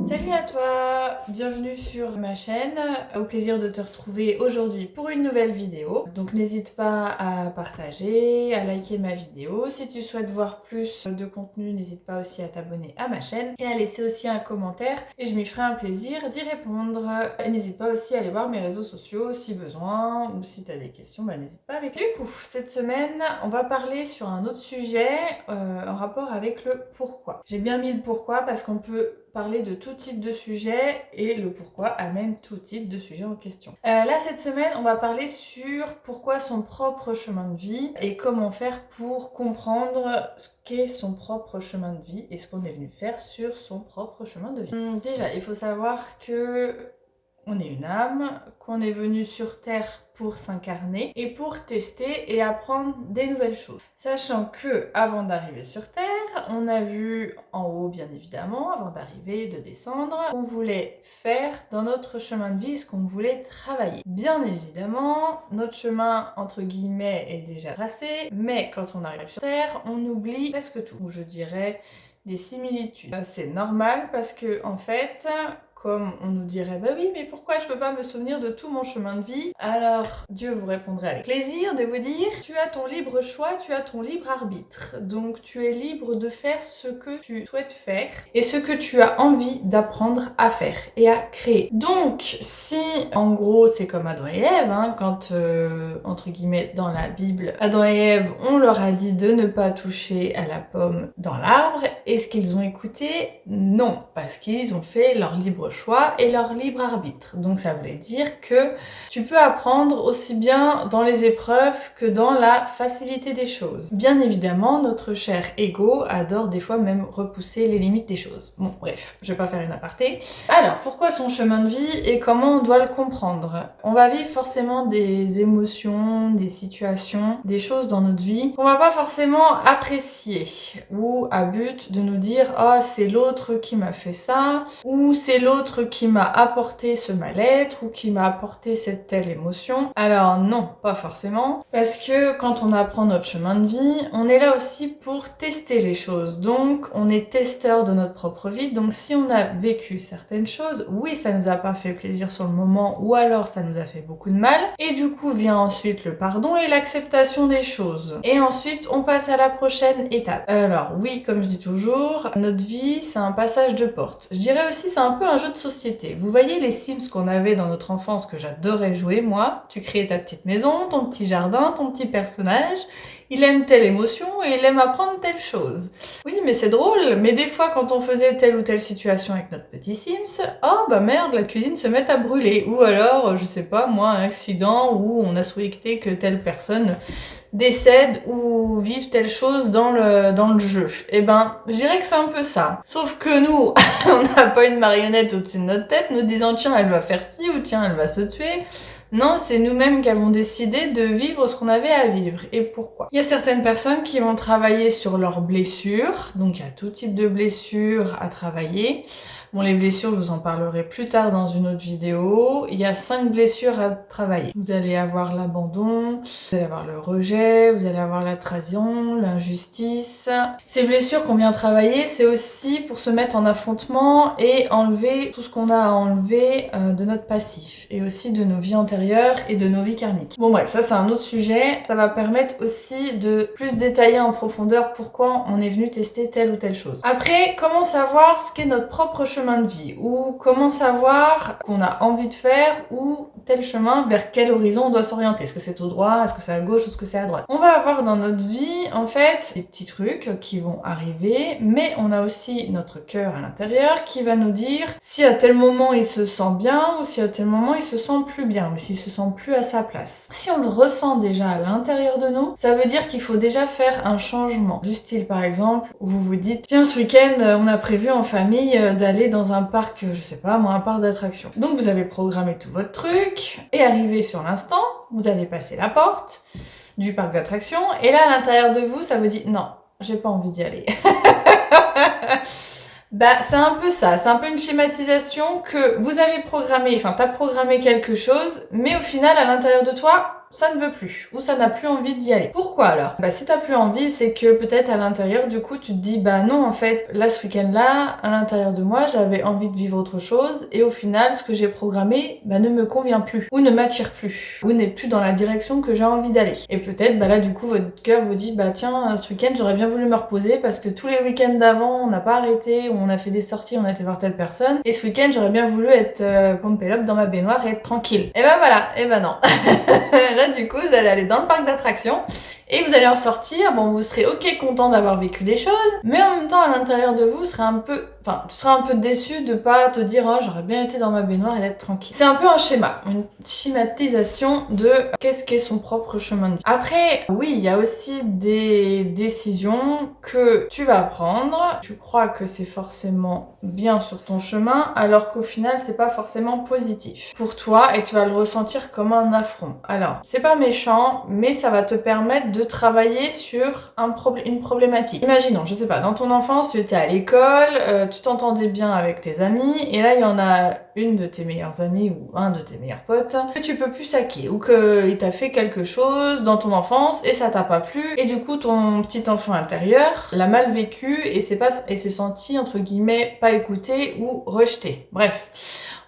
Salut à toi, bienvenue sur ma chaîne, au plaisir de te retrouver aujourd'hui pour une nouvelle vidéo. Donc n'hésite pas à partager, à liker ma vidéo. Si tu souhaites voir plus de contenu, n'hésite pas aussi à t'abonner à ma chaîne et à laisser aussi un commentaire et je m'y ferai un plaisir d'y répondre. Et n'hésite pas aussi à aller voir mes réseaux sociaux si besoin ou si tu as des questions, n'hésite pas avec. Du coup, cette semaine, on va parler sur un autre sujet en rapport avec le pourquoi. J'ai bien mis le pourquoi parce qu'on peut parler de tout type de sujet et le pourquoi amène tout type de sujet en question. Là, cette semaine, on va parler sur pourquoi son propre chemin de vie et comment faire pour comprendre ce qu'est son propre chemin de vie et ce qu'on est venu faire sur son propre chemin de vie. Déjà, il faut savoir que on est une âme, qu'on est venu sur Terre pour s'incarner et pour tester et apprendre des nouvelles choses. Sachant que avant d'arriver sur Terre, on a vu en haut bien évidemment, avant d'arriver, de descendre, ce qu'on voulait faire dans notre chemin de vie, ce qu'on voulait travailler. Bien évidemment, notre chemin entre guillemets est déjà tracé, mais quand on arrive sur Terre, on oublie presque tout, ou je dirais des similitudes. C'est normal parce que en fait, comme on nous dirait, bah oui, mais pourquoi je peux pas me souvenir de tout mon chemin de vie? Alors, Dieu vous répondrait avec plaisir de vous dire, tu as ton libre choix, tu as ton libre arbitre. Donc, tu es libre de faire ce que tu souhaites faire et ce que tu as envie d'apprendre à faire et à créer. Donc, si, en gros, c'est comme Adam et Ève, quand, entre guillemets, dans la Bible, Adam et Ève, on leur a dit de ne pas toucher à la pomme dans l'arbre, est-ce qu'ils ont écouté? Non, parce qu'ils ont fait leur libre choix et leur libre arbitre. Donc ça voulait dire que tu peux apprendre aussi bien dans les épreuves que dans la facilité des choses. Bien évidemment, notre cher ego adore des fois même repousser les limites des choses. Bon, bref, je vais pas faire une aparté. Alors, pourquoi son chemin de vie et comment on doit le comprendre? On va vivre forcément des émotions, des situations, des choses dans notre vie qu'on va pas forcément apprécier ou à but de nous dire « Ah, c'est l'autre qui m'a fait ça » ou « C'est l'autre qui m'a apporté ce mal-être » ou « qui m'a apporté cette telle émotion ». Alors non, pas forcément. Parce que quand on apprend notre chemin de vie, on est là aussi pour tester les choses. Donc on est testeur de notre propre vie. Donc si on a vécu certaines choses, oui, ça nous a pas fait plaisir sur le moment ou alors ça nous a fait beaucoup de mal. Et du coup vient ensuite le pardon et l'acceptation des choses. Et ensuite on passe à la prochaine étape. Alors oui, comme je dis toujours, notre vie c'est un passage de porte. Je dirais aussi c'est un peu un jeu de société. Vous voyez les Sims qu'on avait dans notre enfance que j'adorais jouer moi? Tu crées ta petite maison, ton petit jardin, ton petit personnage. Il aime telle émotion et il aime apprendre telle chose. Oui, mais c'est drôle, mais des fois quand on faisait telle ou telle situation avec notre petit Sims, oh bah merde, la cuisine se met à brûler. Ou alors, je sais pas moi, un accident où on a souhaité que telle personne décède ou vive telle chose dans le jeu. Et ben, je dirais que c'est un peu ça. Sauf que nous, on n'a pas une marionnette au-dessus de notre tête nous disant tiens, elle va faire ci ou tiens, elle va se tuer. Non, c'est nous-mêmes qui avons décidé de vivre ce qu'on avait à vivre. Et pourquoi? Il y a certaines personnes qui vont travailler sur leurs blessures. Donc, il y a tout type de blessures à travailler. Bon, les blessures, je vous en parlerai plus tard dans une autre vidéo. Il y a 5 blessures à travailler. Vous allez avoir l'abandon, vous allez avoir le rejet, vous allez avoir la trahison, l'injustice. Ces blessures qu'on vient travailler, c'est aussi pour se mettre en affrontement et enlever tout ce qu'on a à enlever de notre passif et aussi de nos vies antérieures et de nos vies karmiques. Bon bref, ça c'est un autre sujet. Ça va permettre aussi de plus détailler en profondeur pourquoi on est venu tester telle ou telle chose. Après, comment savoir ce qu'est notre propre chemin de vie ou comment savoir qu'on a envie de faire ou tel chemin vers quel horizon on doit s'orienter. Est-ce que c'est tout droit, est-ce que c'est à gauche, est-ce que c'est à droite? On va avoir dans notre vie en fait des petits trucs qui vont arriver, mais on a aussi notre cœur à l'intérieur qui va nous dire si à tel moment il se sent bien ou si à tel moment il se sent plus bien ou s'il se sent plus à sa place. Si on le ressent déjà à l'intérieur de nous, ça veut dire qu'il faut déjà faire un changement. Du style par exemple, où vous vous dites tiens ce week-end on a prévu en famille d'aller dans un parc, je sais pas moi, un parc d'attractions. Donc vous avez programmé tout votre truc et arrivé sur l'instant, vous allez passer la porte du parc d'attractions et là à l'intérieur de vous ça vous dit non, j'ai pas envie d'y aller. Bah c'est un peu ça, c'est un peu une schématisation que vous avez programmé, enfin t'as programmé quelque chose, mais au final à l'intérieur de toi, ça ne veut plus, ou ça n'a plus envie d'y aller. Pourquoi alors? Bah si t'as plus envie, c'est que peut-être à l'intérieur du coup tu te dis bah non en fait là ce week-end-là, à l'intérieur de moi j'avais envie de vivre autre chose et au final ce que j'ai programmé bah, ne me convient plus, ou ne m'attire plus, ou n'est plus dans la direction que j'ai envie d'aller. Et peut-être bah là du coup votre cœur vous dit bah tiens ce week-end j'aurais bien voulu me reposer parce que tous les week-ends d'avant on n'a pas arrêté, on a fait des sorties, on a été voir telle personne, et ce week-end j'aurais bien voulu être pompée up dans ma baignoire et être tranquille. Et ben voilà, et ben non. Là du coup vous allez aller dans le parc d'attractions et vous allez en sortir, bon vous serez ok content d'avoir vécu des choses, mais en même temps à l'intérieur de vous, vous serez un peu, tu seras un peu déçu de pas te dire oh j'aurais bien été dans ma baignoire et d'être tranquille. C'est un peu un schéma, une schématisation de qu'est-ce qu'est son propre chemin de vie. Après, oui, il y a aussi des décisions que tu vas prendre, tu crois que c'est forcément bien sur ton chemin, alors qu'au final c'est pas forcément positif pour toi et tu vas le ressentir comme un affront. Alors, c'est pas méchant, mais ça va te permettre de travailler sur une problématique. Imaginons, je sais pas, dans ton enfance, tu étais à l'école, tu t'entendais bien avec tes amis, et là il y en a une de tes meilleures amies ou un de tes meilleurs potes que tu peux plus saquer, ou qu'il t'a fait quelque chose dans ton enfance et ça t'a pas plu, et du coup ton petit enfant intérieur l'a mal vécu et s'est senti entre guillemets pas écouté ou rejeté. Bref.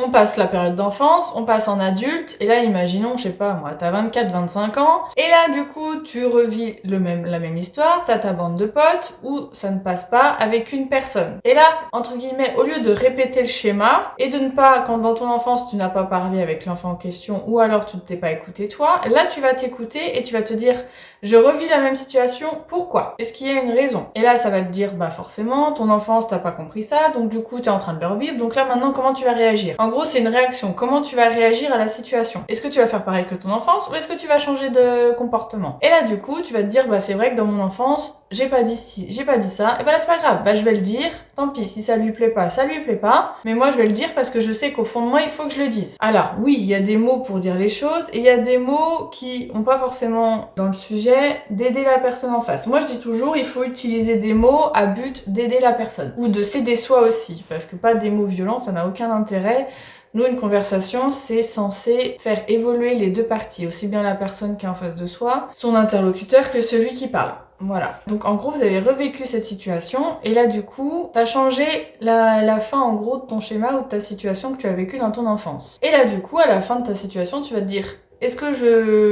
On passe la période d'enfance, on passe en adulte, et là, imaginons, je sais pas, moi, t'as 24-25 ans, et là, du coup, tu revis la même histoire, t'as ta bande de potes, où ça ne passe pas avec une personne. Et là, entre guillemets, au lieu de répéter le schéma, et de ne pas, quand dans ton enfance, tu n'as pas parlé avec l'enfant en question, ou alors tu ne t'es pas écouté toi, là, tu vas t'écouter, et tu vas te dire, je revis la même situation, pourquoi? Est-ce qu'il y a une raison? Et là, ça va te dire, bah forcément, ton enfance, t'as pas compris ça, donc du coup, t'es en train de le revivre, donc là, maintenant, comment tu vas réagir? En gros, c'est une réaction. Comment tu vas réagir à la situation? Est-ce que tu vas faire pareil que ton enfance ou est-ce que tu vas changer de comportement? Et là, du coup, tu vas te dire, bah c'est vrai que dans mon enfance, j'ai pas dit ci, j'ai pas dit ça, et bah là c'est pas grave, bah je vais le dire, tant pis, si ça lui plaît pas, ça lui plaît pas, mais moi je vais le dire parce que je sais qu'au fond de moi il faut que je le dise. Alors oui, il y a des mots pour dire les choses, et il y a des mots qui ont pas forcément dans le sujet d'aider la personne en face. Moi je dis toujours, il faut utiliser des mots à but d'aider la personne, ou de s'aider soi aussi, parce que pas des mots violents, ça n'a aucun intérêt. Nous, une conversation, c'est censé faire évoluer les deux parties, aussi bien la personne qui est en face de soi, son interlocuteur, que celui qui parle. Voilà. Donc en gros, vous avez revécu cette situation, et là du coup, t'as changé la fin en gros de ton schéma ou de ta situation que tu as vécue dans ton enfance. Et là du coup, à la fin de ta situation, tu vas te dire, est-ce que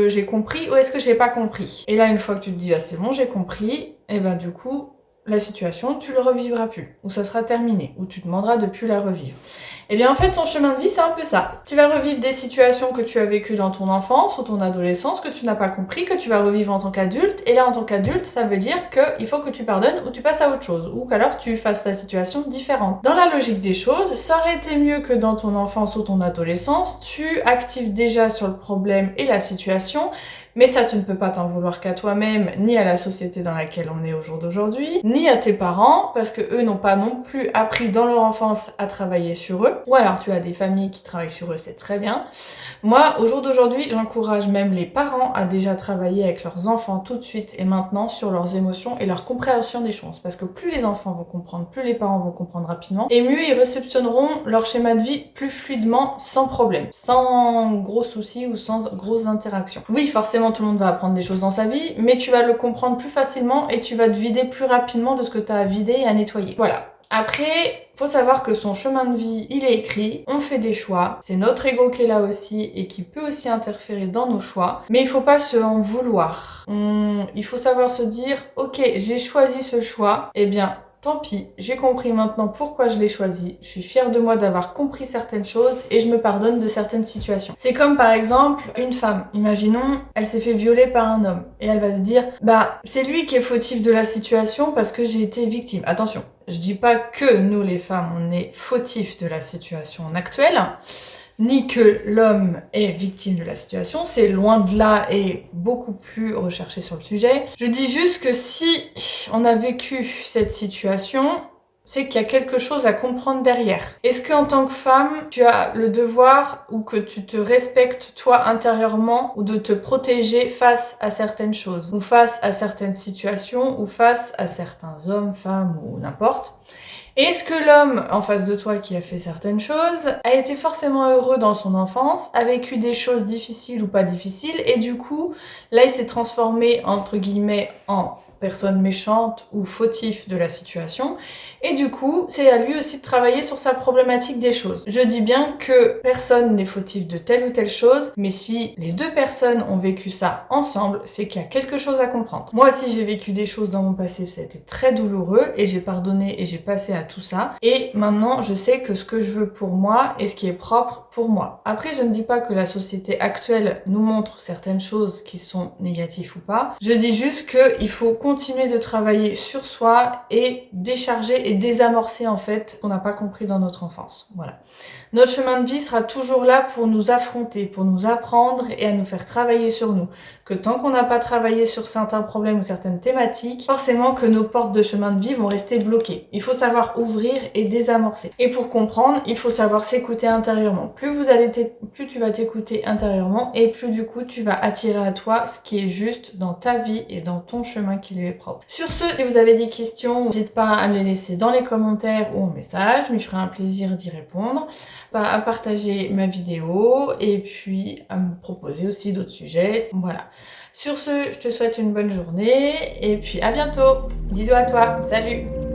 j'ai compris ou est-ce que j'ai pas compris? Et là, une fois que tu te dis, ah c'est bon, j'ai compris, et ben du coup, la situation, tu le revivras plus, ou ça sera terminé, ou tu te demanderas de plus la revivre. Et bien en fait ton chemin de vie c'est un peu ça. Tu vas revivre des situations que tu as vécues dans ton enfance ou ton adolescence que tu n'as pas compris, que tu vas revivre en tant qu'adulte, et là en tant qu'adulte ça veut dire qu'il faut que tu pardonnes ou tu passes à autre chose, ou qu'alors tu fasses la situation différente. Dans la logique des choses, ça aurait été mieux que dans ton enfance ou ton adolescence, tu actives déjà sur le problème et la situation, mais ça, tu ne peux pas t'en vouloir qu'à toi-même, ni à la société dans laquelle on est au jour d'aujourd'hui, ni à tes parents, parce que eux n'ont pas non plus appris dans leur enfance à travailler sur eux. Ou alors tu as des familles qui travaillent sur eux, c'est très bien. Moi, au jour d'aujourd'hui, j'encourage même les parents à déjà travailler avec leurs enfants tout de suite et maintenant sur leurs émotions et leur compréhension des choses. Parce que plus les enfants vont comprendre, plus les parents vont comprendre rapidement, et mieux ils réceptionneront leur schéma de vie plus fluidement, sans problème, sans gros soucis ou sans grosses interactions. Oui, forcément, tout le monde va apprendre des choses dans sa vie, mais tu vas le comprendre plus facilement et tu vas te vider plus rapidement de ce que tu as à vider et à nettoyer. Voilà. Après, faut savoir que son chemin de vie, il est écrit, on fait des choix, c'est notre ego qui est là aussi et qui peut aussi interférer dans nos choix, mais il faut pas se en vouloir. Il faut savoir se dire, ok, j'ai choisi ce choix, eh bien, tant pis, j'ai compris maintenant pourquoi je l'ai choisi, je suis fière de moi d'avoir compris certaines choses et je me pardonne de certaines situations. C'est comme par exemple une femme, imaginons, elle s'est fait violer par un homme et elle va se dire, bah c'est lui qui est fautif de la situation parce que j'ai été victime. Attention, je dis pas que nous les femmes on est fautifs de la situation actuelle, ni que l'homme est victime de la situation, c'est loin de là et beaucoup plus recherché sur le sujet. Je dis juste que si on a vécu cette situation, c'est qu'il y a quelque chose à comprendre derrière. Est-ce qu'en tant que femme, tu as le devoir ou que tu te respectes toi intérieurement ou de te protéger face à certaines choses ou face à certaines situations ou face à certains hommes, femmes ou n'importe? Est-ce que l'homme en face de toi qui a fait certaines choses a été forcément heureux dans son enfance, a vécu des choses difficiles ou pas difficiles, et du coup, là, il s'est transformé, entre guillemets, en personne méchante ou fautif de la situation, et du coup, c'est à lui aussi de travailler sur sa problématique des choses. Je dis bien que personne n'est fautif de telle ou telle chose, mais si les deux personnes ont vécu ça ensemble, c'est qu'il y a quelque chose à comprendre. Moi aussi, j'ai vécu des choses dans mon passé, ça a été très douloureux, et j'ai pardonné et j'ai passé à tout ça, et maintenant, je sais que ce que je veux pour moi est ce qui est propre pour moi. Après, je ne dis pas que la société actuelle nous montre certaines choses qui sont négatives ou pas, je dis juste qu'il faut continuer de travailler sur soi et décharger et désamorcer en fait ce qu'on n'a pas compris dans notre enfance. Voilà. Notre chemin de vie sera toujours là pour nous affronter, pour nous apprendre et à nous faire travailler sur nous. Que tant qu'on n'a pas travaillé sur certains problèmes ou certaines thématiques, forcément que nos portes de chemin de vie vont rester bloquées. Il faut savoir ouvrir et désamorcer. Et pour comprendre, il faut savoir s'écouter intérieurement. Plus tu vas t'écouter intérieurement et plus du coup tu vas attirer à toi ce qui est juste dans ta vie et dans ton chemin qui lui est propre. Sur ce, si vous avez des questions, n'hésitez pas à me les laisser dans les commentaires ou en message, m'y ferait un plaisir d'y répondre, à partager ma vidéo et puis à me proposer aussi d'autres sujets. Voilà. Sur ce, je te souhaite une bonne journée et puis à bientôt. Bisous à toi. Salut!